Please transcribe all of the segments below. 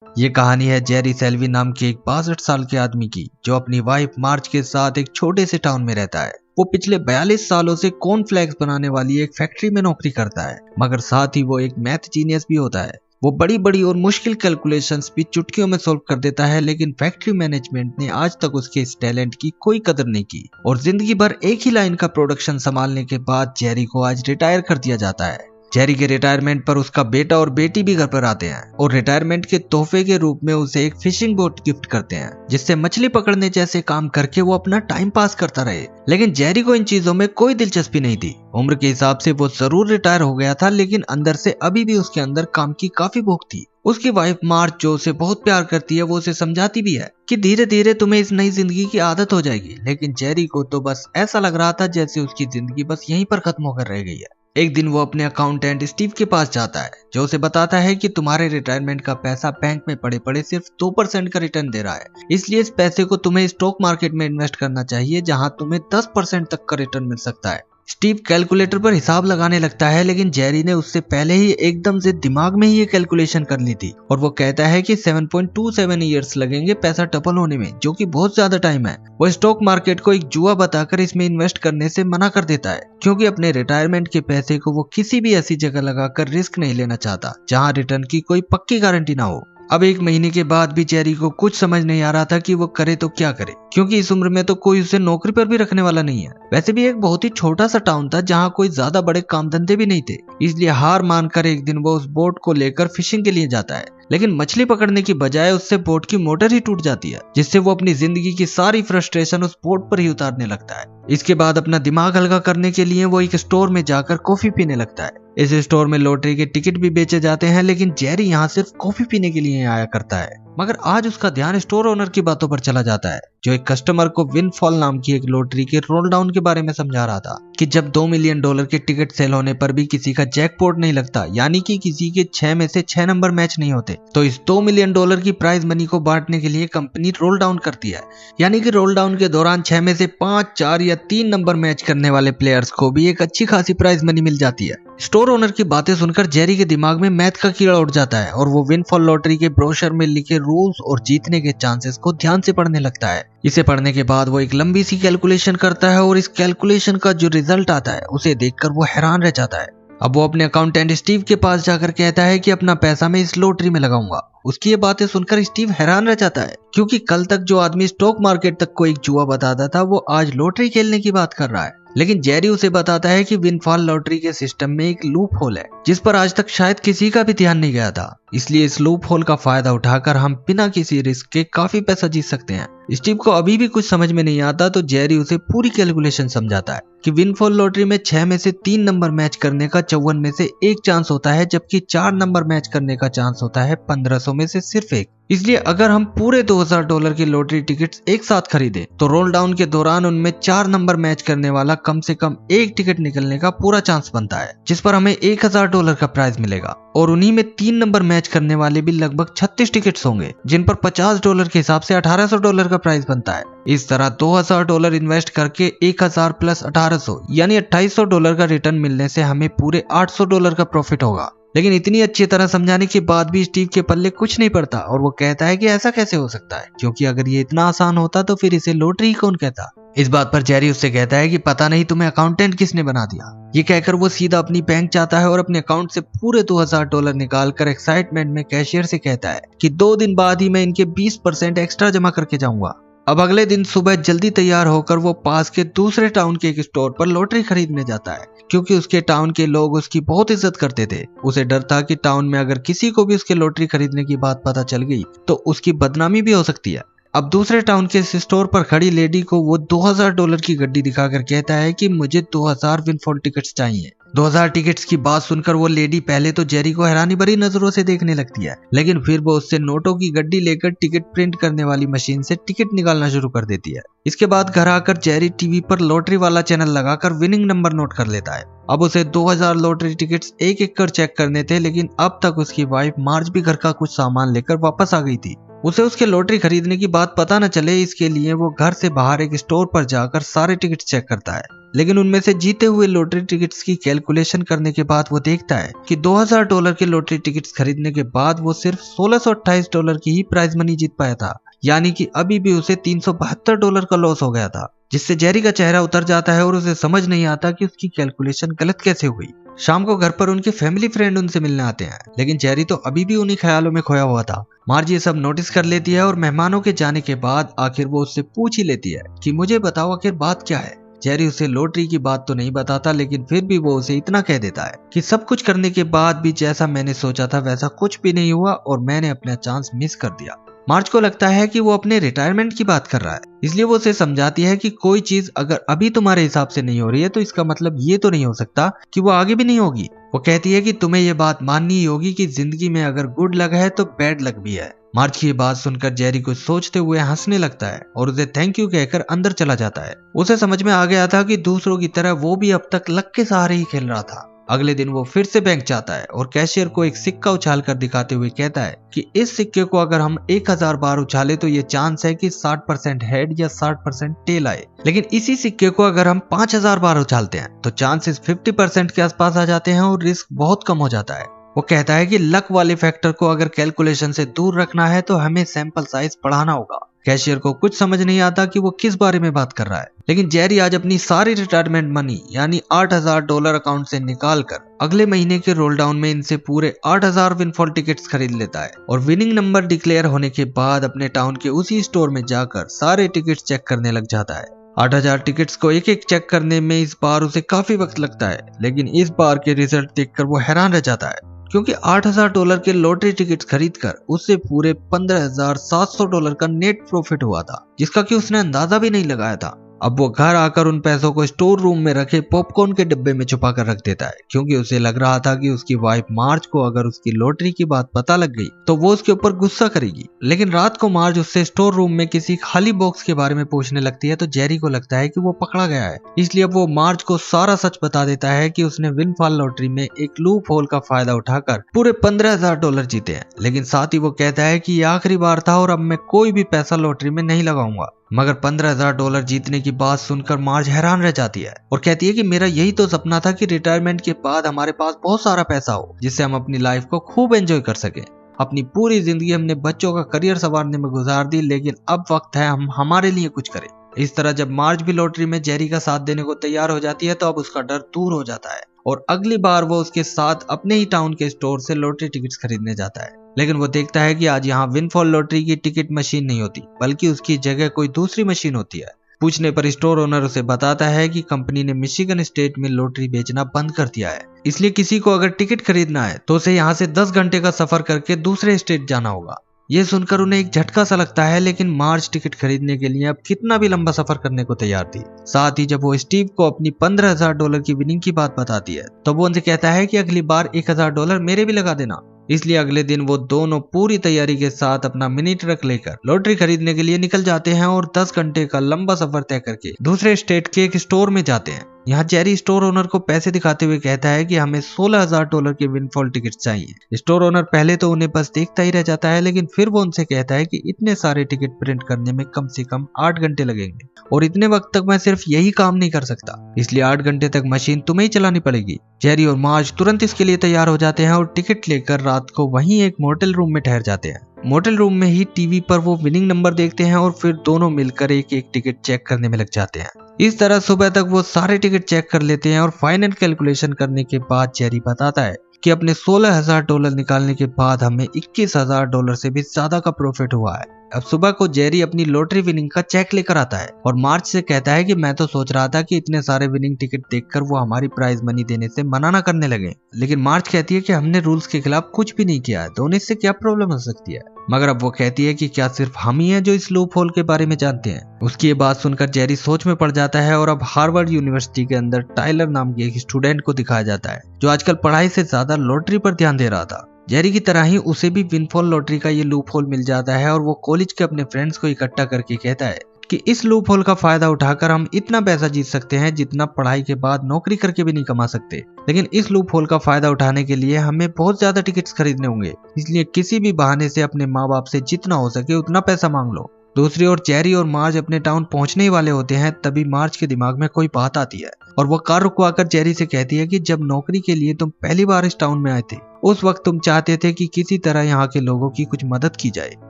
ये कहानी है जेरी सेल्वी नाम के एक 62 साल के आदमी की, जो अपनी वाइफ मार्च के साथ एक छोटे से टाउन में रहता है। वो पिछले 42 सालों से कॉर्नफ्लेक्स बनाने वाली एक फैक्ट्री में नौकरी करता है, मगर साथ ही वो एक मैथ जीनियस भी होता है। वो बड़ी बड़ी और मुश्किल कैलकुलेशंस भी चुटकियों में सॉल्व कर देता है, लेकिन फैक्ट्री मैनेजमेंट ने आज तक उसके इस टैलेंट की कोई कदर नहीं की और जिंदगी भर एक ही लाइन का प्रोडक्शन संभालने के बाद जेरी को आज रिटायर कर दिया जाता है। जेरी के रिटायरमेंट पर उसका बेटा और बेटी भी घर पर आते हैं और रिटायरमेंट के तोहफे के रूप में उसे एक फिशिंग बोट गिफ्ट करते हैं, जिससे मछली पकड़ने जैसे काम करके वो अपना टाइम पास करता रहे। लेकिन जेरी को इन चीजों में कोई दिलचस्पी नहीं थी। उम्र के हिसाब से वो जरूर रिटायर हो गया था, लेकिन अंदर से अभी भी उसके अंदर काम की काफी भूख थी। उसकी वाइफ मार्च, जो उसे बहुत प्यार करती है, वो उसे समझाती भी है कि धीरे धीरे तुम्हें इस नई जिंदगी की आदत हो जाएगी। लेकिन जेरी को तो बस ऐसा लग रहा था जैसे उसकी जिंदगी बस यहीं पर खत्म होकर रह गई है। एक दिन वो अपने अकाउंटेंट स्टीव के पास जाता है, जो उसे बताता है कि तुम्हारे रिटायरमेंट का पैसा बैंक में पड़े पड़े सिर्फ 2% का रिटर्न दे रहा है, इसलिए इस पैसे को तुम्हें स्टॉक मार्केट में इन्वेस्ट करना चाहिए, जहां तुम्हें 10% तक का रिटर्न मिल सकता है। स्टीव कैलकुलेटर पर हिसाब लगाने लगता है, लेकिन जेरी ने उससे पहले ही एकदम से दिमाग में ही ये कैलकुलेशन कर ली थी और वो कहता है कि 7.27 ईयर्स लगेंगे पैसा डबल होने में, जो कि बहुत ज्यादा टाइम है। वो स्टॉक मार्केट को एक जुआ बताकर इसमें इन्वेस्ट करने से मना कर देता है, क्योंकि अपने रिटायरमेंट के पैसे को वो किसी भी ऐसी जगह लगाकर रिस्क नहीं लेना चाहता जहां रिटर्न की कोई पक्की गारंटी ना हो। अब 1 महीने के बाद भी जेरी को कुछ समझ नहीं आ रहा था कि वो करे तो क्या करे, क्योंकि इस उम्र में तो कोई उसे नौकरी पर भी रखने वाला नहीं है। वैसे भी एक बहुत ही छोटा सा टाउन था जहाँ कोई ज्यादा बड़े काम धंधे भी नहीं थे, इसलिए हार मानकर एक दिन वो उस बोट को लेकर फिशिंग के लिए जाता है। लेकिन मछली पकड़ने की बजाय उससे बोट की मोटर ही टूट जाती है, जिससे वो अपनी जिंदगी की सारी फ्रस्ट्रेशन उस बोट पर ही उतारने लगता है। इसके बाद अपना दिमाग हल्का करने के लिए वो एक स्टोर में जाकर कॉफी पीने लगता है। इस स्टोर में लॉटरी के टिकट भी बेचे जाते हैं, लेकिन जेरी यहाँ सिर्फ कॉफी पीने के लिए आया करता है। मगर आज उसका ध्यान स्टोर ओनर की बातों पर चला जाता है, जो एक कस्टमर को विनफॉल नाम की एक लॉटरी के रोल डाउन के बारे में समझा रहा था कि जब $2 मिलियन के टिकट सेल होने पर भी किसी का जैकपॉट नहीं लगता, यानी कि किसी के 6 में से 6 नंबर मैच नहीं होते, तो इस $2 मिलियन की प्राइज मनी को बांटने के लिए कंपनी रोल डाउन करती है। यानी कि रोल डाउन के दौरान 6 में से 5, 4 या 3 नंबर मैच करने वाले प्लेयर्स को भी एक अच्छी खासी प्राइज मनी मिल जाती है। स्टोर ओनर की बातें सुनकर जेरी के दिमाग में मैथ का कीड़ा उठ जाता है और वो विनफॉल लॉटरी के ब्रोशर में लिखे रूल्स और जीतने के चांसेस को ध्यान से पढ़ने लगता है। इसे पढ़ने के बाद वो एक लंबी सी कैलकुलेशन करता है और इस कैलकुलेशन का जो रिजल्ट आता है उसे देखकर वो हैरान रह जाता है। अब वो अपने अकाउंटेंट स्टीव के पास जाकर कहता है कि अपना पैसा मैं इस लॉटरी में लगाऊंगा। उसकी ये बातें सुनकर स्टीव हैरान रह जाता है, क्योंकि कल तक जो आदमी स्टॉक मार्केट तक को एक जुआ बताता था, वो आज लॉटरी खेलने की बात कर रहा है। लेकिन जेरी उसे बताता है कि विनफॉल लॉटरी के सिस्टम में एक लूप होल है, जिस पर आज तक शायद किसी का भी ध्यान नहीं गया था, इसलिए इस लूप होल का फायदा उठाकर हम बिना किसी रिस्क के काफी पैसा जीत सकते हैं। स्टीव को अभी भी कुछ समझ में नहीं आता, तो जेरी उसे पूरी कैलकुलेशन समझाता है कि विनफॉल लॉटरी में 6 में से 3 नंबर मैच करने का 54 में से 1 चांस होता है, जबकि 4 नंबर मैच करने का चांस होता है 1500 में से सिर्फ 1। इसलिए अगर हम पूरे $2000 की लॉटरी टिकट्स एक साथ खरीदे तो रोल डाउन के दौरान उनमें 4 नंबर मैच करने वाला कम से कम 1 टिकट निकलने का पूरा चांस बनता है, जिस पर हमें $1000 का प्राइज मिलेगा। और उन्हीं में 3 नंबर मैच करने वाले भी लगभग 36 टिकट्स होंगे, जिन पर $50 के हिसाब से $1800 का प्राइज बनता है। इस तरह $2000 इन्वेस्ट करके 1000 प्लस 1800 यानी $2800 का रिटर्न मिलने से हमें पूरे $800 का प्रॉफिट होगा। लेकिन इतनी अच्छी तरह समझाने के बाद भी स्टीव के पल्ले कुछ नहीं पड़ता और वो कहता है कि ऐसा कैसे हो सकता है, क्योंकि अगर ये इतना आसान होता तो फिर इसे लॉटरी कौन कहता। इस बात पर जेरी उससे कहता है कि पता नहीं तुम्हें अकाउंटेंट किसने बना दिया। ये कहकर वो सीधा अपनी बैंक जाता है और अपने अकाउंट से पूरे $2000 निकालकर एक्साइटमेंट में कैशियर से कहता है कि 2 दिन बाद ही मैं इनके 20% एक्स्ट्रा जमा करके जाऊंगा। अब अगले दिन सुबह जल्दी तैयार होकर वो पास के दूसरे टाउन के एक स्टोर पर लॉटरी खरीदने जाता है, क्योंकि उसके टाउन के लोग उसकी बहुत इज्जत करते थे। उसे डर था कि टाउन में अगर किसी को भी उसके लॉटरी खरीदने की बात पता चल गई तो उसकी बदनामी भी हो सकती है। अब दूसरे टाउन के इस स्टोर पर खड़ी लेडी को वो $2000 की गड्डी दिखाकर कहता है कि मुझे 2000 विनफॉल टिकट्स चाहिए। 2000 टिकट्स की बात सुनकर वो लेडी पहले तो जेरी को हैरानी भरी नजरों से देखने लगती है, लेकिन फिर वो उससे नोटों की गड्डी लेकर टिकट प्रिंट करने वाली मशीन से टिकट निकालना शुरू कर देती है। इसके बाद घर आकर जेरी टीवी पर लॉटरी वाला चैनल लगाकर विनिंग नंबर नोट कर लेता है। अब उसे 2000 लॉटरी टिकट्स एक एक कर चेक करने थे, लेकिन अब तक उसकी वाइफ मार्च भी घर का कुछ सामान लेकर वापस आ गई थी। उसे उसके लॉटरी खरीदने की बात पता न चले, इसके लिए वो घर से बाहर एक स्टोर पर जाकर सारे टिकट चेक करता है। लेकिन उनमें से जीते हुए लॉटरी टिकट्स की कैलकुलेशन करने के बाद वो देखता है कि $2000 के लॉटरी टिकट्स खरीदने के बाद वो सिर्फ $1628 की ही प्राइज मनी जीत पाया था, यानी कि अभी भी उसे $372 का लॉस हो गया था, जिससे जेरी का चेहरा उतर जाता है और उसे समझ नहीं आता कि उसकी कैलकुलेशन गलत कैसे हुई। शाम को घर पर उनके फैमिली फ्रेंड उनसे मिलने आते हैं, लेकिन जेरी तो अभी भी उन्हीं ख्यालों में खोया हुआ था। मार्ज ये सब नोटिस कर लेती है और मेहमानों के जाने के बाद आखिर वो उससे पूछ ही लेती है कि मुझे बताओ आखिर बात क्या है। जेरी उसे लॉटरी की बात तो नहीं बताता, लेकिन फिर भी वो उसे इतना कह देता है कि सब कुछ करने के बाद भी जैसा मैंने सोचा था वैसा कुछ भी नहीं हुआ और मैंने अपना चांस मिस कर दिया। मार्ज को लगता है कि वो अपने रिटायरमेंट की बात कर रहा है, इसलिए वो उसे समझाती है कि कोई चीज अगर अभी तुम्हारे हिसाब से नहीं हो रही है तो इसका मतलब ये तो नहीं हो सकता कि वो आगे भी नहीं होगी। वो कहती है कि तुम्हें ये बात माननी ही होगी कि जिंदगी में अगर गुड लक है तो बैड लक भी है। मार्ज की ये बात सुनकर जेरी कुछ सोचते हुए हंसने लगता है और उसे थैंक यू कहकर अंदर चला जाता है। उसे समझ में आ गया था कि दूसरों की तरह वो भी अब तक लक के सहारे ही खेल रहा था। अगले दिन वो फिर से बैंक जाता है और कैशियर को एक सिक्का उछाल कर दिखाते हुए कहता है कि इस सिक्के को अगर हम 1000 बार उछाले तो ये चांस है कि 60% हेड या 60% टेल आए, लेकिन इसी सिक्के को अगर हम 5000 बार उछालते हैं तो चांसेस 50% के आसपास आ जाते हैं और रिस्क बहुत कम हो जाता है। वो कहता है कि लक वाले फैक्टर को अगर कैलकुलेशन से दूर रखना है तो हमें सैंपल साइज बढ़ाना होगा। कैशियर को कुछ समझ नहीं आता कि वो किस बारे में बात कर रहा है, लेकिन जेरी आज अपनी सारी रिटायरमेंट मनी यानी $8000 अकाउंट से निकाल कर अगले महीने के रोल डाउन में इनसे पूरे 8000 विनफॉल टिकट्स खरीद लेता है और विनिंग नंबर डिक्लेयर होने के बाद अपने टाउन के उसी स्टोर में जाकर सारे टिकट्स चेक करने लग जाता है। 8000 टिकट्स को एक एक चेक करने में इस बार उसे काफी वक्त लगता है, लेकिन इस बार के रिजल्ट देखकर वो हैरान रह जाता है क्योंकि $8000 के लॉटरी टिकट्स खरीदकर उससे पूरे $15700 का नेट प्रॉफिट हुआ था, जिसका कि उसने अंदाजा भी नहीं लगाया था। अब वो घर आकर उन पैसों को स्टोर रूम में रखे पॉपकॉर्न के डिब्बे में छुपा कर रख देता है, क्योंकि उसे लग रहा था कि उसकी वाइफ मार्ज को अगर उसकी लॉटरी की बात पता लग गई तो वो उसके ऊपर गुस्सा करेगी। लेकिन रात को मार्ज उससे स्टोर रूम में किसी खाली बॉक्स के बारे में पूछने लगती है तो जेरी को लगता है कि वो पकड़ा गया है, इसलिए अब वो मार्ज को सारा सच बता देता है कि उसने विनफॉल लॉटरी में एक लूप होल का फायदा उठाकर पूरे $15000 जीते हैं। लेकिन साथ ही वो कहता है कि ये आखिरी बार था और अब मैं कोई भी पैसा लॉटरी में नहीं लगाऊंगा। मगर $15000 जीतने की बात सुनकर मार्ज हैरान रह जाती है और कहती है कि मेरा यही तो सपना था कि रिटायरमेंट के बाद हमारे पास बहुत सारा पैसा हो जिससे हम अपनी लाइफ को खूब एंजॉय कर सकें। अपनी पूरी जिंदगी हमने बच्चों का करियर संवारने में गुजार दी, लेकिन अब वक्त है हम हमारे लिए कुछ करें। इस तरह जब मार्ज भी लॉटरी में जेरी का साथ देने को तैयार हो जाती है तो अब उसका डर दूर हो जाता है और अगली बार वो उसके साथ अपने ही टाउन के स्टोर से लॉटरी टिकट्स खरीदने जाता है। लेकिन वो देखता है कि आज यहाँ विनफॉल लॉटरी की टिकट मशीन नहीं होती, बल्कि उसकी जगह कोई दूसरी मशीन होती है। पूछने पर स्टोर ओनर उसे बताता है कि कंपनी ने मिशिगन स्टेट में लॉटरी बेचना बंद कर दिया है, इसलिए किसी को अगर टिकट खरीदना है तो उसे यहाँ से 10 घंटे का सफर करके दूसरे स्टेट जाना होगा। ये सुनकर उन्हें एक झटका सा लगता है, लेकिन मार्ज टिकट खरीदने के लिए अब कितना भी लंबा सफर करने को तैयार थी। साथ ही जब वो स्टीव को अपनी $15000 की विनिंग की बात बताती है तो वो उनसे कहता है कि अगली बार $1000 मेरे भी लगा देना। इसलिए अगले दिन वो दोनों पूरी तैयारी के साथ अपना मिनी ट्रक लेकर लॉटरी खरीदने के लिए निकल जाते हैं और 10 घंटे का लंबा सफर तय करके दूसरे स्टेट के एक स्टोर में जाते हैं। यहाँ जेरी स्टोर ओनर को पैसे दिखाते हुए कहता है कि हमें $16000 के विनफॉल टिकट चाहिए। स्टोर ओनर पहले तो उन्हें बस देखता ही रह जाता है, लेकिन फिर वो उनसे कहता है कि इतने सारे टिकट प्रिंट करने में कम से कम 8 घंटे लगेंगे और इतने वक्त तक मैं सिर्फ यही काम नहीं कर सकता, इसलिए 8 घंटे तक मशीन तुम्हें ही चलानी पड़ेगी। जेरी और मार्ज तुरंत इसके लिए तैयार हो जाते हैं और टिकट लेकर रात को वहीं एक मोटेल रूम में ठहर जाते हैं। मोटेल रूम में ही टीवी पर वो विनिंग नंबर देखते हैं और फिर दोनों मिलकर एक एक टिकट चेक करने में लग जाते हैं। इस तरह सुबह तक वो सारे टिकट चेक कर लेते हैं और फाइनल कैलकुलेशन करने के बाद जेरी बताता है कि अपने $16000 निकालने के बाद हमें $21000 से भी ज्यादा का प्रॉफिट हुआ है। अब सुबह को जेरी अपनी लॉटरी विनिंग का चेक लेकर आता है और मार्च से कहता है कि मैं तो सोच रहा था कि इतने सारे विनिंग टिकट देखकर वो हमारी प्राइज मनी देने से मना ना करने लगे, लेकिन मार्च कहती है कि हमने रूल्स के खिलाफ कुछ भी नहीं किया है तो इससे क्या प्रॉब्लम हो सकती है। मगर अब वो कहती है कि क्या सिर्फ हम ही हैं जो इस लूप होल के बारे में जानते हैं। उसकी ये बात सुनकर जेरी सोच में पड़ जाता है और अब हार्वर्ड यूनिवर्सिटी के अंदर टाइलर नाम के एक स्टूडेंट को दिखाया जाता है जो आजकल पढ़ाई से ज्यादा लॉटरी पर ध्यान दे रहा था। जेरी की तरह ही उसे भी विनफॉल लॉटरी का ये लूप होल मिल जाता है और वो कॉलेज के अपने फ्रेंड्स को इकट्ठा करके कहता है कि इस लूप होल का फायदा उठाकर हम इतना पैसा जीत सकते हैं जितना पढ़ाई के बाद नौकरी करके भी नहीं कमा सकते। लेकिन इस लूप होल का फायदा उठाने के लिए हमें बहुत ज्यादा टिकट्स खरीदने होंगे, इसलिए किसी भी बहाने से अपने माँ बाप से जितना हो सके उतना पैसा मांग लो। दूसरी ओर जेरी और मार्ज अपने टाउन पहुंचने ही वाले होते हैं, तभी मार्ज के दिमाग में कोई बात आती है और वो कार रुकवाकर जेरी से कहती है कि जब नौकरी के लिए तुम पहली बार इस टाउन में आए थे उस वक्त तुम चाहते थे कि किसी तरह यहाँ के लोगों की कुछ मदद की जाए।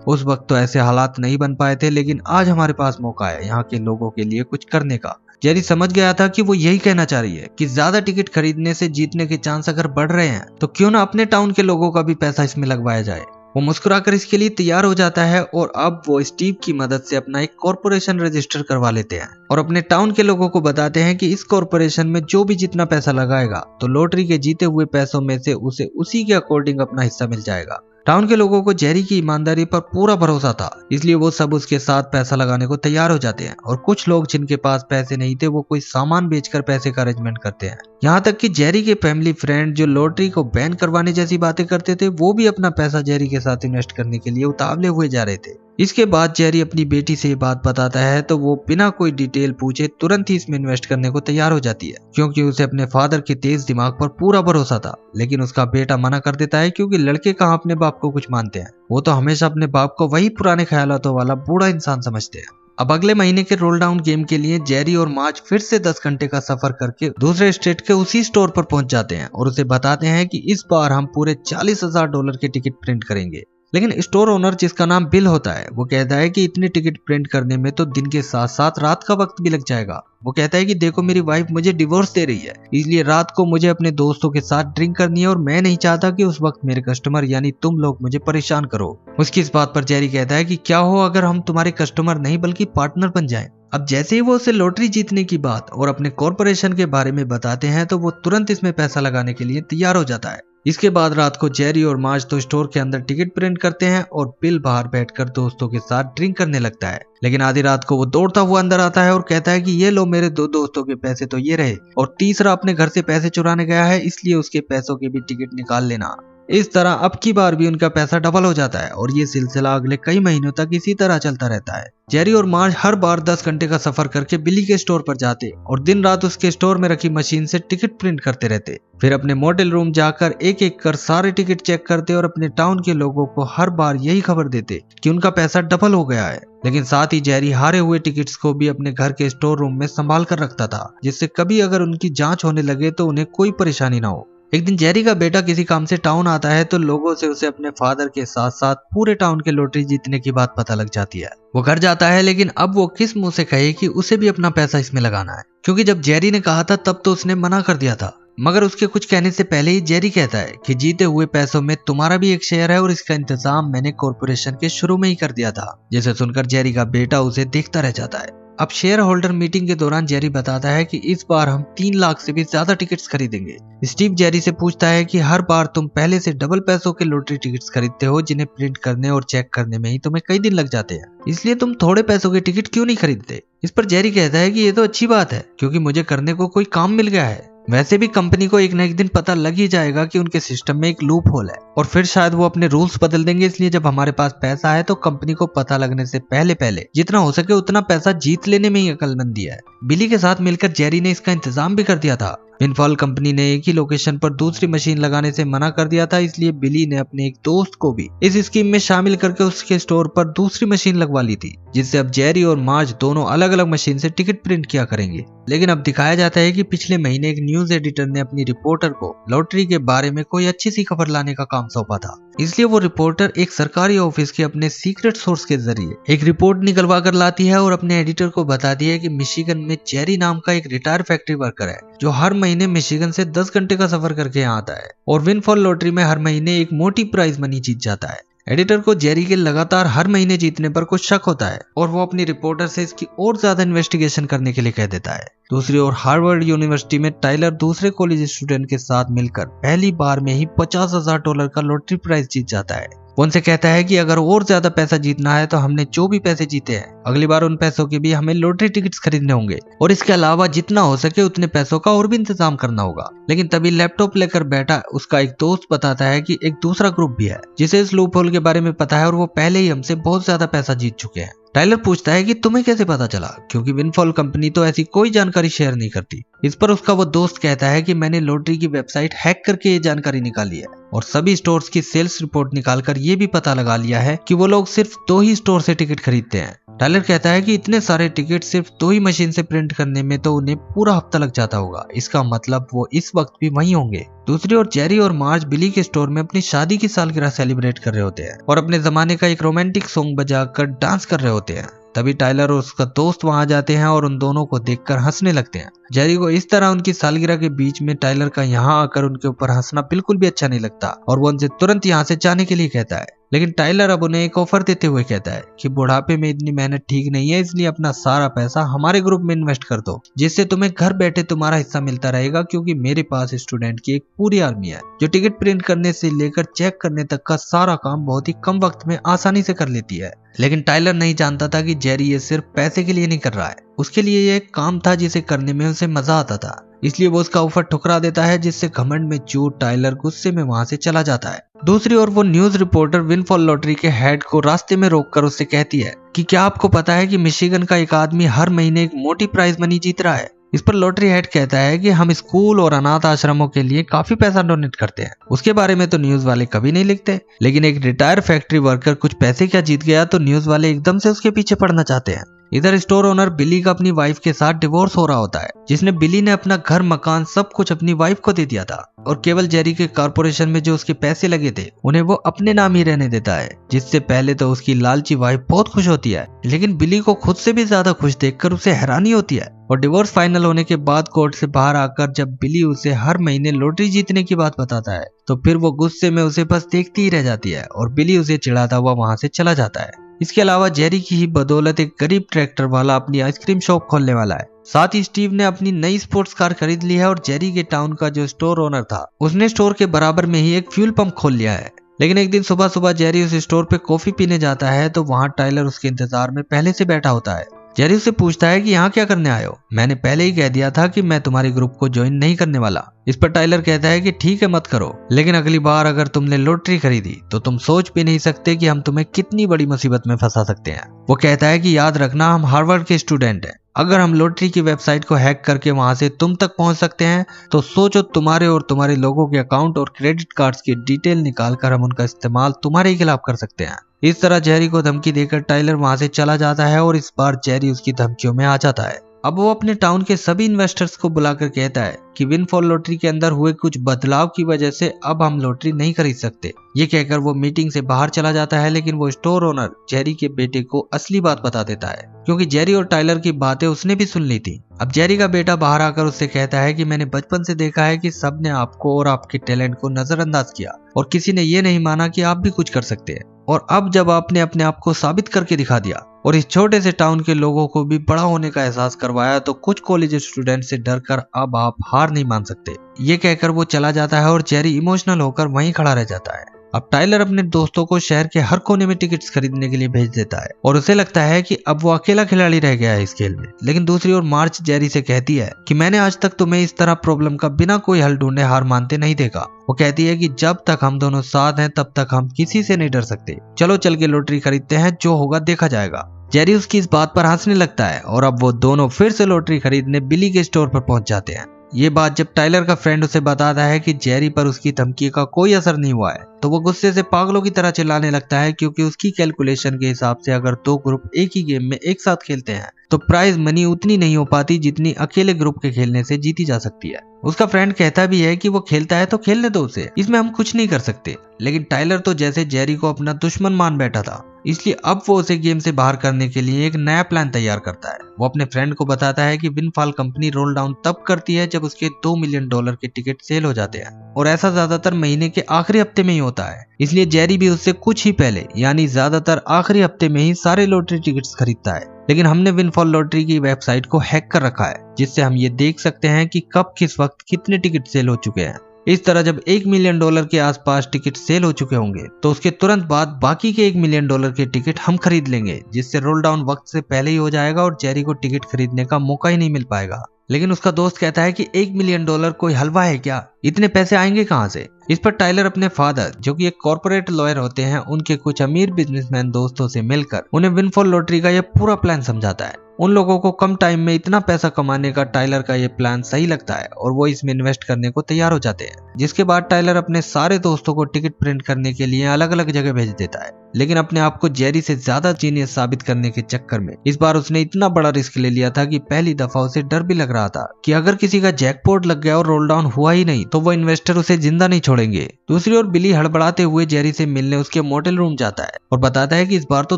उस वक्त तो ऐसे हालात नहीं बन पाए थे, लेकिन आज हमारे पास मौका है यहाँ के लोगों के लिए कुछ करने का। जेरी समझ गया था कि वो यही कहना चाह रही है कि ज्यादा टिकट खरीदने से जीतने के चांस अगर बढ़ रहे हैं तो क्यों ना अपने टाउन के लोगों का भी पैसा इसमें लगवाया जाए। वो मुस्कुराकर इसके लिए तैयार हो जाता है और अब वो स्टीव की मदद से अपना एक कॉर्पोरेशन रजिस्टर करवा लेते हैं और अपने टाउन के लोगों को बताते हैं कि इस कॉर्पोरेशन में जो भी जितना पैसा लगाएगा तो लॉटरी के जीते हुए पैसों में से उसे उसी के अकॉर्डिंग अपना हिस्सा मिल जाएगा। टाउन के लोगों को जेरी की ईमानदारी पर पूरा भरोसा था, इसलिए वो सब उसके साथ पैसा लगाने को तैयार हो जाते हैं और कुछ लोग जिनके पास पैसे नहीं थे वो कोई सामान बेचकर पैसे का अरेंजमेंट करते हैं। यहाँ तक कि जेरी के फैमिली फ्रेंड जो लॉटरी को बैन करवाने जैसी बातें करते थे वो भी अपना पैसा जेरी के साथ इन्वेस्ट करने के लिए उतावले हुए जा रहे थे। इसके बाद जेरी अपनी बेटी से ये बात बताता है तो वो बिना कोई डिटेल पूछे तुरंत ही इसमें इन्वेस्ट करने को तैयार हो जाती है, क्योंकि उसे अपने फादर के तेज दिमाग पर पूरा भरोसा था। लेकिन उसका बेटा मना कर देता है, क्योंकि लड़के कहाँ अपने बाप को कुछ मानते हैं, वो तो हमेशा अपने बाप को वही पुराने ख्यालों वाला बूढ़ा इंसान समझते हैं। अब अगले महीने के रोल डाउन गेम के लिए जेरी और मार्ज फिर से 10 घंटे का सफर करके दूसरे स्टेट के उसी स्टोर पर पहुंच जाते हैं और उसे बताते हैं कि इस बार हम पूरे $40,000 के टिकट प्रिंट करेंगे। लेकिन स्टोर ओनर, जिसका नाम बिल होता है, वो कहता है कि इतने टिकट प्रिंट करने में तो दिन के साथ साथ रात का वक्त भी लग जाएगा। वो कहता है कि देखो मेरी वाइफ मुझे डिवोर्स दे रही है, इसलिए रात को मुझे अपने दोस्तों के साथ ड्रिंक करनी है और मैं नहीं चाहता कि उस वक्त मेरे कस्टमर यानी तुम लोग मुझे परेशान करो। उसकी इस बात पर जेरी कहता है कि क्या हो अगर हम तुम्हारे कस्टमर नहीं बल्कि पार्टनर बन जाएं। अब जैसे ही वो उसे लॉटरी जीतने की बात और अपने कॉर्पोरेशन के बारे में बताते हैं तो वो तुरंत इसमें पैसा लगाने के लिए तैयार हो जाता है। इसके बाद रात को जेरी और मार्ज तो स्टोर के अंदर टिकट प्रिंट करते हैं और बिल बाहर बैठकर दोस्तों के साथ ड्रिंक करने लगता है। लेकिन आधी रात को वो दौड़ता हुआ अंदर आता है और कहता है कि ये लो मेरे 2 दोस्तों के पैसे तो ये रहे, और तीसरा अपने घर से पैसे चुराने गया है, इसलिए उसके पैसों के भी टिकट निकाल लेना। इस तरह अब की बार भी उनका पैसा डबल हो जाता है और ये सिलसिला अगले कई महीनों तक इसी तरह चलता रहता है। जेरी और मार्ज हर बार 10 घंटे का सफर करके बिली के स्टोर पर जाते और दिन रात उसके स्टोर में रखी मशीन से टिकट प्रिंट करते रहते। फिर अपने मोटेल रूम जाकर एक एक कर सारे टिकट चेक करते और अपने टाउन के लोगों को हर बार यही खबर देते कि उनका पैसा डबल हो गया है। लेकिन साथ ही जेरी हारे हुए टिकट्स को भी अपने घर के स्टोर रूम में संभाल कर रखता था, जिससे कभी अगर उनकी जांच होने लगे तो उन्हें कोई परेशानी ना हो। एक दिन जेरी का बेटा किसी काम से टाउन आता है तो लोगों से उसे अपने फादर के साथ साथ पूरे टाउन के लॉटरी जीतने की बात पता लग जाती है। वो घर जाता है, लेकिन अब वो किस मुंह से कहे कि उसे भी अपना पैसा इसमें लगाना है, क्योंकि जब जेरी ने कहा था तब तो उसने मना कर दिया था। मगर उसके कुछ कहने से पहले ही जेरी कहता है कि जीते हुए पैसों में तुम्हारा भी एक शेयर है और इसका इंतजाम मैंने कॉर्पोरेशन के शुरू में ही कर दिया था। जिसे सुनकर जेरी का बेटा उसे देखता रह जाता है। अब शेयर होल्डर मीटिंग के दौरान जेरी बताता है कि इस बार हम 3 लाख से भी ज्यादा टिकट्स खरीदेंगे। स्टीव जेरी से पूछता है कि हर बार तुम पहले से डबल पैसों के लॉटरी टिकट्स खरीदते हो, जिन्हें प्रिंट करने और चेक करने में ही तुम्हें कई दिन लग जाते हैं, इसलिए तुम थोड़े पैसों के टिकट क्यों नहीं खरीदते। इस पर जेरी कहता है कि ये तो अच्छी बात है, क्योंकि मुझे करने को कोई काम मिल गया है। वैसे भी कंपनी को एक न एक दिन पता लग ही जाएगा कि उनके सिस्टम में एक लूप होल है और फिर शायद वो अपने रूल्स बदल देंगे, इसलिए जब हमारे पास पैसा है तो कंपनी को पता लगने से पहले पहले जितना हो सके उतना पैसा जीत लेने में ही अक्लमंदी है। बिली के साथ मिलकर जेरी ने इसका इंतजाम भी कर दिया था। विनफॉल कंपनी ने एक ही लोकेशन पर दूसरी मशीन लगाने से मना कर दिया था, इसलिए बिली ने अपने एक दोस्त को भी इस स्कीम में शामिल करके उसके स्टोर पर दूसरी मशीन लगवा ली थी, जिससे अब जेरी और मार्ज दोनों अलग अलग मशीन से टिकट प्रिंट किया करेंगे। लेकिन अब दिखाया जाता है कि पिछले महीने एक न्यूज एडिटर ने अपनी रिपोर्टर को लॉटरी के बारे में कोई अच्छी सी खबर लाने का काम सौंपा था, इसलिए वो रिपोर्टर एक सरकारी ऑफिस के अपने सीक्रेट सोर्स के जरिए एक रिपोर्ट निकलवा कर लाती है और अपने एडिटर को बताती है कि मिशिगन में जेरी नाम का एक रिटायर फैक्ट्री वर्कर है जो हर महीने मिशिगन से 10 घंटे का सफर करके यहाँ आता है और विनफॉल लॉटरी में हर महीने एक मोटी प्राइज मनी जीत जाता है। एडिटर को जेरी के लगातार हर महीने जीतने पर कुछ शक होता है और वो अपनी रिपोर्टर से इसकी और ज्यादा इन्वेस्टिगेशन करने के लिए कह देता है। दूसरी ओर हार्वर्ड यूनिवर्सिटी में टाइलर दूसरे कॉलेज स्टूडेंट के साथ मिलकर पहली बार में ही $50,000 का लॉटरी प्राइज जीत जाता है। वो उनसे कहता है कि अगर और ज्यादा पैसा जीतना है तो हमने जो भी पैसे जीते हैं अगली बार उन पैसों के भी हमें लॉटरी टिकट्स खरीदने होंगे और इसके अलावा जितना हो सके उतने पैसों का और भी इंतजाम करना होगा। लेकिन तभी लैपटॉप लेकर बैठा उसका एक दोस्त बताता है कि एक दूसरा ग्रुप भी है जिसे इस लूप होल के बारे में पता है और वो पहले ही हमसे बहुत ज्यादा पैसा जीत चुके हैं। टाइलर पूछता है कि तुम्हें कैसे पता चला, क्योंकि विनफॉल कंपनी तो ऐसी कोई जानकारी शेयर नहीं करती। इस पर उसका वो दोस्त कहता है कि मैंने लॉटरी की वेबसाइट हैक करके ये जानकारी निकाली है और सभी स्टोर्स की सेल्स रिपोर्ट निकालकर ये भी पता लगा लिया है कि वो लोग सिर्फ 2 ही स्टोर से टिकट खरीदते हैं टाइलर कहता है कि इतने सारे टिकट सिर्फ 2 ही मशीन से प्रिंट करने में तो उन्हें पूरा हफ्ता लग जाता होगा, इसका मतलब वो इस वक्त भी वहीं होंगे। दूसरी ओर जेरी और मार्ज बिली के स्टोर में अपनी शादी की सालगिरह सेलिब्रेट कर रहे होते हैं और अपने जमाने का एक रोमांटिक सॉन्ग बजाकर डांस कर रहे होते हैं। तभी टाइलर और उसका दोस्त वहां जाते हैं और उन दोनों को देखकर हंसने लगते हैं। जेरी को इस तरह उनकी सालगिरह के बीच में टाइलर का यहाँ आकर उनके ऊपर हंसना बिल्कुल भी अच्छा नहीं लगता और वो उनसे तुरंत यहाँ से जाने के लिए कहता है। लेकिन टाइलर अब उन्हें एक ऑफर देते हुए कहता है कि बुढ़ापे में इतनी मेहनत ठीक नहीं है, इसलिए अपना सारा पैसा हमारे ग्रुप में इन्वेस्ट कर दो, जिससे तुम्हें घर बैठे तुम्हारा हिस्सा मिलता रहेगा, क्योंकि मेरे पास स्टूडेंट की एक पूरी आर्मी है जो टिकट प्रिंट करने से लेकर चेक करने तक का सारा काम बहुत ही कम वक्त में आसानी से कर लेती है। लेकिन टाइलर नहीं जानता था कि जेरी ये सिर्फ पैसे के लिए नहीं कर रहा है, उसके लिए ये एक काम था जिसे करने में उसे मजा आता था, इसलिए वो उसका ऑफर ठुकरा देता है, जिससे घमंड में चूर टाइलर गुस्से में वहां से चला जाता है। दूसरी ओर वो न्यूज रिपोर्टर विनफॉल लॉटरी के हेड को रास्ते में रोककर उससे कहती है कि क्या आपको पता है कि मिशिगन का एक आदमी हर महीने एक मोटी प्राइज मनी जीत रहा है। इस पर लॉटरी हेड कहता है कि हम स्कूल और अनाथ आश्रमों के लिए काफी पैसा डोनेट करते हैं। उसके बारे में तो न्यूज वाले कभी नहीं लिखते, लेकिन एक रिटायर फैक्ट्री वर्कर कुछ पैसे क्या जीत गया तो न्यूज वाले एकदम से उसके पीछे पड़ना चाहते हैं। इधर स्टोर ओनर बिली का अपनी वाइफ के साथ डिवोर्स हो रहा होता है, जिसने बिली ने अपना घर मकान सब कुछ अपनी वाइफ को दे दिया था और केवल जेरी के कॉर्पोरेशन में जो उसके पैसे लगे थे उन्हें वो अपने नाम ही रहने देता है, जिससे पहले तो उसकी लालची वाइफ बहुत खुश होती है, लेकिन बिली को खुद से भी ज्यादा खुश देखकर उसे हैरानी होती है। और डिवोर्स फाइनल होने के बाद कोर्ट से बाहर आकर जब बिली उसे हर महीने लॉटरी जीतने की बात बताता है तो फिर वो गुस्से में उसे बस देखती ही रह जाती है और बिली उसे चिढ़ाता हुआ वहां से चला जाता है। इसके अलावा जेरी की ही बदौलत एक गरीब ट्रैक्टर वाला अपनी आइसक्रीम शॉप खोलने वाला है। साथ ही स्टीव ने अपनी नई स्पोर्ट्स कार खरीद ली है और जेरी के टाउन का जो स्टोर ओनर था उसने स्टोर के बराबर में ही एक फ्यूल पंप खोल लिया है। लेकिन एक दिन सुबह सुबह जेरी उस स्टोर पे कॉफी पीने जाता है तो वहां टाइलर उसके इंतजार में पहले से बैठा होता है। जेरी उससे पूछता है कि यहाँ क्या करने आए हो, मैंने पहले ही कह दिया था कि मैं तुम्हारे ग्रुप को ज्वाइन नहीं करने वाला। इस पर टाइलर कहता है कि ठीक है मत करो, लेकिन अगली बार अगर तुमने लॉटरी खरीदी तो तुम सोच भी नहीं सकते कि हम तुम्हें कितनी बड़ी मुसीबत में फंसा सकते हैं। वो कहता है कि याद रखना हम हार्वर्ड के स्टूडेंट हैं, अगर हम लॉटरी की वेबसाइट को हैक करके वहां से तुम तक पहुंच सकते हैं तो सोचो तुम्हारे और तुम्हारे लोगों के अकाउंट और क्रेडिट कार्ड्स की डिटेल निकालकर हम उनका इस्तेमाल तुम्हारे खिलाफ कर सकते हैं। इस तरह जेरी को धमकी देकर टाइलर वहां से चला जाता है और इस बार जेरी उसकी धमकियों में आ जाता है। अब वो अपने टाउन के सभी इन्वेस्टर्स को बुलाकर कहता है कि विनफॉल लॉटरी के अंदर हुए कुछ बदलाव की वजह से अब हम लॉटरी नहीं खरीद सकते। ये कहकर वो मीटिंग से बाहर चला जाता है, लेकिन वो स्टोर ओनर जेरी के बेटे को असली बात बता देता है, क्योंकि जेरी और टाइलर की बातें उसने भी सुन ली थी। अब जेरी का बेटा बाहर आकर उससे कहता है कि मैंने बचपन से देखा है कि सबने आपको और आपके टैलेंट को नजरअंदाज किया और किसी ने ये नहीं माना कि आप भी कुछ कर सकते हैं, और अब जब आपने अपने आप को साबित करके दिखा दिया और इस छोटे से टाउन के लोगों को भी बड़ा होने का एहसास करवाया तो कुछ कॉलेज स्टूडेंट से डरकर अब आप हार नहीं मान सकते। ये कहकर वो चला जाता है और जेरी इमोशनल होकर वहीं खड़ा रह जाता है। अब टाइलर अपने दोस्तों को शहर के हर कोने में टिकट्स खरीदने के लिए भेज देता है और उसे लगता है कि अब वो अकेला खिलाड़ी रह गया है इस खेल में। लेकिन दूसरी ओर मार्च जेरी से कहती है कि मैंने आज तक तुम्हें इस तरह प्रॉब्लम का बिना कोई हल ढूंढे हार मानते नहीं देखा। वो कहती है कि जब तक हम दोनों साथ हैं तब तक हम किसी से नहीं डर सकते, चलो चल के लॉटरी खरीदते हैं, जो होगा देखा जाएगा। जेरी उसकी इस बात पर हंसने लगता है और अब वो दोनों फिर से लॉटरी खरीदने बिली के स्टोर पर पहुंच जाते हैं। ये बात जब टाइलर का फ्रेंड उसे बताता है कि जेरी पर उसकी धमकी का कोई असर नहीं हुआ है तो वो गुस्से से पागलों की तरह चिल्लाने लगता है, क्योंकि उसकी कैलकुलेशन के हिसाब से अगर दो ग्रुप एक ही गेम में एक साथ खेलते हैं तो प्राइज मनी उतनी नहीं हो पाती जितनी अकेले ग्रुप के खेलने से जीती जा सकती है। उसका फ्रेंड कहता भी है कि वो खेलता है तो खेलने दो उसे, इसमें हम कुछ नहीं कर सकते। लेकिन टाइलर तो जैसे जेरी को अपना दुश्मन मान बैठा था, इसलिए अब वो उसे गेम से बाहर करने के लिए एक नया प्लान तैयार करता है। वो अपने फ्रेंड को बताता है कि विनफॉल कंपनी रोल डाउन तब करती है जब उसके $2 मिलियन के टिकट सेल हो जाते हैं, और ऐसा ज्यादातर महीने के आखिरी हफ्ते में ही होता है। इसलिए जेरी भी उससे कुछ ही पहले यानी ज्यादातर आखिरी हफ्ते में ही सारे लॉटरी टिकट्स खरीदता है। लेकिन हमने विनफॉल लॉटरी की वेबसाइट को हैक कर रखा है, जिससे हम ये देख सकते हैं कि कब किस वक्त कितने टिकट सेल हो चुके हैं। इस तरह जब $1 मिलियन के आसपास टिकट सेल हो चुके होंगे तो उसके तुरंत बाद बाकी के $1 मिलियन के टिकट हम खरीद लेंगे, जिससे रोल डाउन वक्त से पहले ही हो जाएगा और जेरी को टिकट खरीदने का मौका ही नहीं मिल पाएगा। लेकिन उसका दोस्त कहता है कि $1 मिलियन कोई हलवा है क्या, इतने पैसे आएंगे कहां से। इस पर टाइलर अपने फादर, जो कि एक कॉर्पोरेट लॉयर होते हैं, उनके कुछ अमीर बिजनेसमैन दोस्तों से मिलकर उन्हें विनफॉल लॉटरी का यह पूरा प्लान समझाता है। उन लोगों को कम टाइम में इतना पैसा कमाने का टाइलर का ये प्लान सही लगता है और वो इसमें इन्वेस्ट करने को तैयार हो जाते हैं। जिसके बाद टाइलर अपने सारे दोस्तों को टिकट प्रिंट करने के लिए अलग अलग जगह भेज देता है, लेकिन अपने आप को जेरी से ज्यादा जीनियस साबित करने के चक्कर में इस बार उसने इतना बड़ा रिस्क ले लिया था कि पहली दफा उसे डर भी लग रहा था कि अगर किसी का जैकपॉट लग गया और रोल डाउन हुआ ही नहीं तो वो इन्वेस्टर उसे जिंदा नहीं छोड़ेंगे। दूसरी ओर बिली हड़बड़ाते हुए जेरी से मिलने उसके मोटेल रूम जाता है और बताता है कि इस बार तो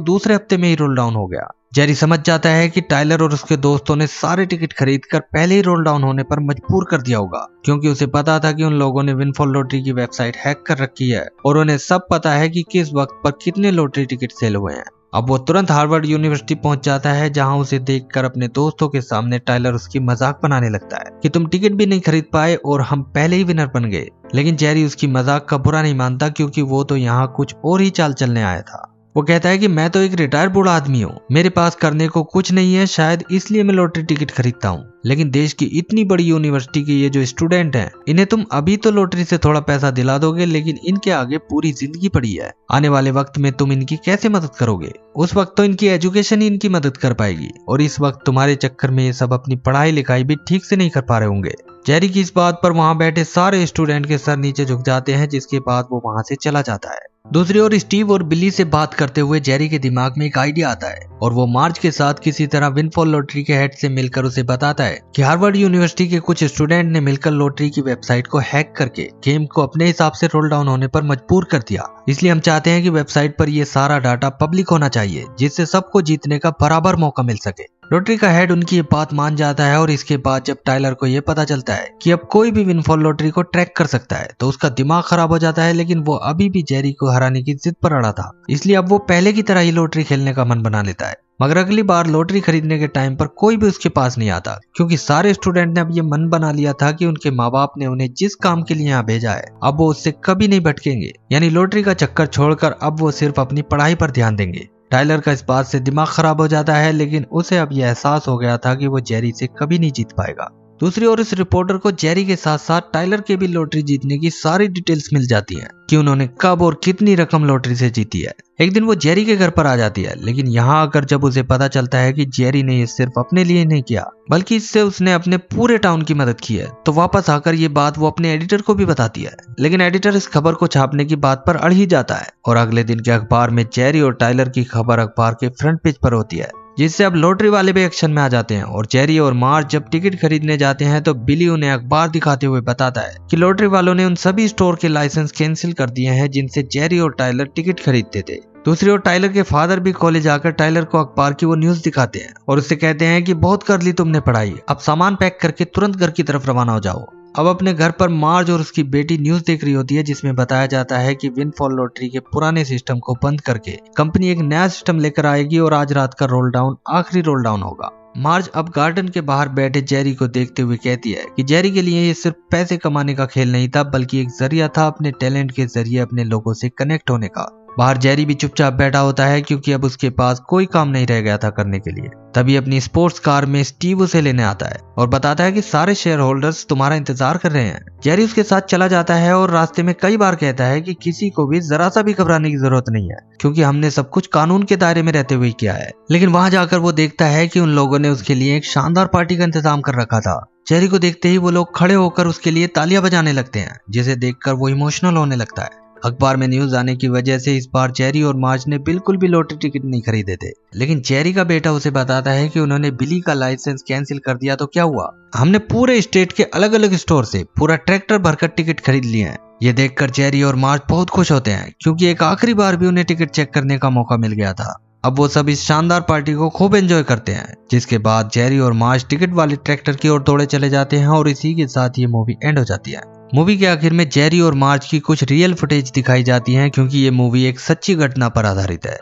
दूसरे हफ्ते में ही रोल डाउन हो गया। जेरी समझ जाता है कि टाइलर और उसके दोस्तों ने सारे टिकट खरीदकर पहले ही रोल डाउन होने पर मजबूर कर दिया होगा, क्योंकि उसे पता था कि उन लोगों ने विनफॉल लॉटरी की वेबसाइट हैक कर रखी है और उन्हें सब पता है कि किस वक्त पर कितने लॉटरी टिकट सेल हुए हैं। अब वो तुरंत हार्वर्ड यूनिवर्सिटी पहुंच जाता है, जहां उसे देखकर अपने दोस्तों के सामने टाइलर उसकी मजाक बनाने लगता है कि तुम टिकट भी नहीं खरीद पाए और हम पहले ही विनर बन गए। लेकिन जेरी उसकी मजाक का बुरा नहीं मानता, क्योंकि वो तो यहाँ कुछ और ही चाल चलने आया था। वो कहता है कि मैं तो एक रिटायर्ड बूढ़ा आदमी हूँ, मेरे पास करने को कुछ नहीं है, शायद इसलिए मैं लॉटरी टिकट खरीदता हूँ। लेकिन देश की इतनी बड़ी यूनिवर्सिटी के ये जो स्टूडेंट हैं, इन्हें तुम अभी तो लॉटरी से थोड़ा पैसा दिला दोगे, लेकिन इनके आगे पूरी जिंदगी पड़ी है। आने वाले वक्त में तुम इनकी कैसे मदद करोगे? उस वक्त तो इनकी एजुकेशन ही इनकी मदद कर पाएगी, और इस वक्त तुम्हारे चक्कर में ये सब अपनी पढ़ाई लिखाई भी ठीक से नहीं कर पा रहे होंगे। जेरी की इस बात पर वहां बैठे सारे स्टूडेंट के सर नीचे झुक जाते हैं, जिसके बाद वो वहां से चला जाता है। दूसरी ओर स्टीव और बिली से बात करते हुए जेरी के दिमाग में एक आइडिया आता है और वो मार्ज के साथ किसी तरह विनफॉल लॉटरी के हेड से मिलकर उसे बताता है कि हार्वर्ड यूनिवर्सिटी के कुछ स्टूडेंट ने मिलकर लॉटरी की वेबसाइट को हैक करके गेम को अपने हिसाब से रोल डाउन होने पर मजबूर कर दिया। इसलिए हम चाहते हैं कि वेबसाइट पर ये सारा डाटा पब्लिक होना चाहिए, जिससे सबको जीतने का बराबर मौका मिल सके। लॉटरी का हेड उनकी ये बात मान जाता है और इसके बाद जब टाइलर को ये पता चलता है कि अब कोई भी विनफॉल लॉटरी को ट्रैक कर सकता है तो उसका दिमाग खराब हो जाता है। लेकिन वो अभी भी जेरी को हराने की जिद पर अड़ा था, इसलिए अब वो पहले की तरह ही लॉटरी खेलने का मन बना लेता है। मगर अगली बार लॉटरी खरीदने के टाइम पर कोई भी उसके पास नहीं आता, क्योंकि सारे स्टूडेंट ने अब ये मन बना लिया था कि उनके माँ बाप ने उन्हें जिस काम के लिए यहाँ भेजा है अब वो उससे कभी नहीं भटकेंगे, यानी लॉटरी का चक्कर छोड़कर अब वो सिर्फ अपनी पढ़ाई पर ध्यान देंगे। टाइलर का इस बात से दिमाग खराब हो जाता है, लेकिन उसे अब यह एहसास हो गया था कि वो जेरी से कभी नहीं जीत पाएगा। दूसरी ओर इस रिपोर्टर को जेरी के साथ साथ टाइलर के भी लॉटरी जीतने की सारी डिटेल्स मिल जाती हैं कि उन्होंने कब और कितनी रकम लॉटरी से जीती है। एक दिन वो जेरी के घर पर आ जाती है, लेकिन यहाँ आकर जब उसे पता चलता है कि जेरी ने ये सिर्फ अपने लिए नहीं किया बल्कि इससे उसने अपने पूरे टाउन की मदद की है, तो वापस आकर ये बात वो अपने एडिटर को भी बताती है। लेकिन एडिटर इस खबर को छापने की बात पर अड़ ही जाता है और अगले दिन के अखबार में जेरी और टाइलर की खबर अखबार के फ्रंट पेज पर होती है, जिससे अब लॉटरी वाले भी एक्शन में आ जाते हैं। और जेरी और मार्ज जब टिकट खरीदने जाते हैं तो बिली उन्हें अखबार दिखाते हुए बताता है कि लॉटरी वालों ने उन सभी स्टोर के लाइसेंस कैंसिल कर दिए हैं जिनसे जेरी और टाइलर टिकट खरीदते थे। दूसरी ओर टाइलर के फादर भी कॉलेज आकर टाइलर को अखबार की वो न्यूज दिखाते हैं और उससे कहते हैं कि बहुत कर ली तुमने पढ़ाई, अब सामान पैक करके तुरंत घर की तरफ रवाना हो जाओ। अब अपने घर पर मार्ज और उसकी बेटी न्यूज देख रही होती है, जिसमें बताया जाता है कि विनफॉल लॉटरी के पुराने सिस्टम को बंद करके कंपनी एक नया सिस्टम लेकर आएगी और आज रात का रोल डाउन आखिरी रोल डाउन होगा। मार्ज अब गार्डन के बाहर बैठे जेरी को देखते हुए कहती है कि जेरी के लिए ये सिर्फ पैसे कमाने का खेल नहीं था, बल्कि एक जरिया था अपने टैलेंट के जरिए अपने लोगों से कनेक्ट होने का। बाहर जेरी भी चुपचाप बैठा होता है, क्योंकि अब उसके पास कोई काम नहीं रह गया था करने के लिए। तभी अपनी स्पोर्ट्स कार में स्टीव उसे लेने आता है और बताता है कि सारे शेयर होल्डर्स तुम्हारा इंतजार कर रहे हैं। जेरी उसके साथ चला जाता है और रास्ते में कई बार कहता है कि किसी को भी जरा सा भी घबराने की जरूरत नहीं है, क्योंकि हमने सब कुछ कानून के दायरे में रहते हुए किया है। लेकिन वहां जाकर वो देखता है कि उन लोगों ने उसके लिए एक शानदार पार्टी का इंतजाम कर रखा था। जेरी को देखते ही वो लोग खड़े होकर उसके लिए तालियां बजाने लगते हैं, जिसे देखकर वो इमोशनल होने लगता है। अखबार में न्यूज आने की वजह से इस बार जेरी और मार्ज ने बिल्कुल भी लॉटरी टिकट नहीं खरीदे थे। लेकिन जेरी का बेटा उसे बताता है कि उन्होंने बिली का लाइसेंस कैंसिल कर दिया तो क्या हुआ, हमने पूरे स्टेट के अलग अलग स्टोर से पूरा ट्रैक्टर भरकर टिकट खरीद लिए हैं। ये देखकर जेरी और मार्ज बहुत खुश होते हैं, क्योंकि एक आखिरी बार भी उन्हें टिकट चेक करने का मौका मिल गया था। अब वो सब इस शानदार पार्टी को खूब एंजॉय करते हैं, जिसके बाद जेरी और मार्ज टिकट वाले ट्रैक्टर की ओर दौड़े चले जाते हैं और इसी के साथ ये मूवी एंड हो जाती है। मूवी के आखिर में जेरी और मार्ज की कुछ रियल फुटेज दिखाई जाती हैं, क्योंकि ये मूवी एक सच्ची घटना पर आधारित है।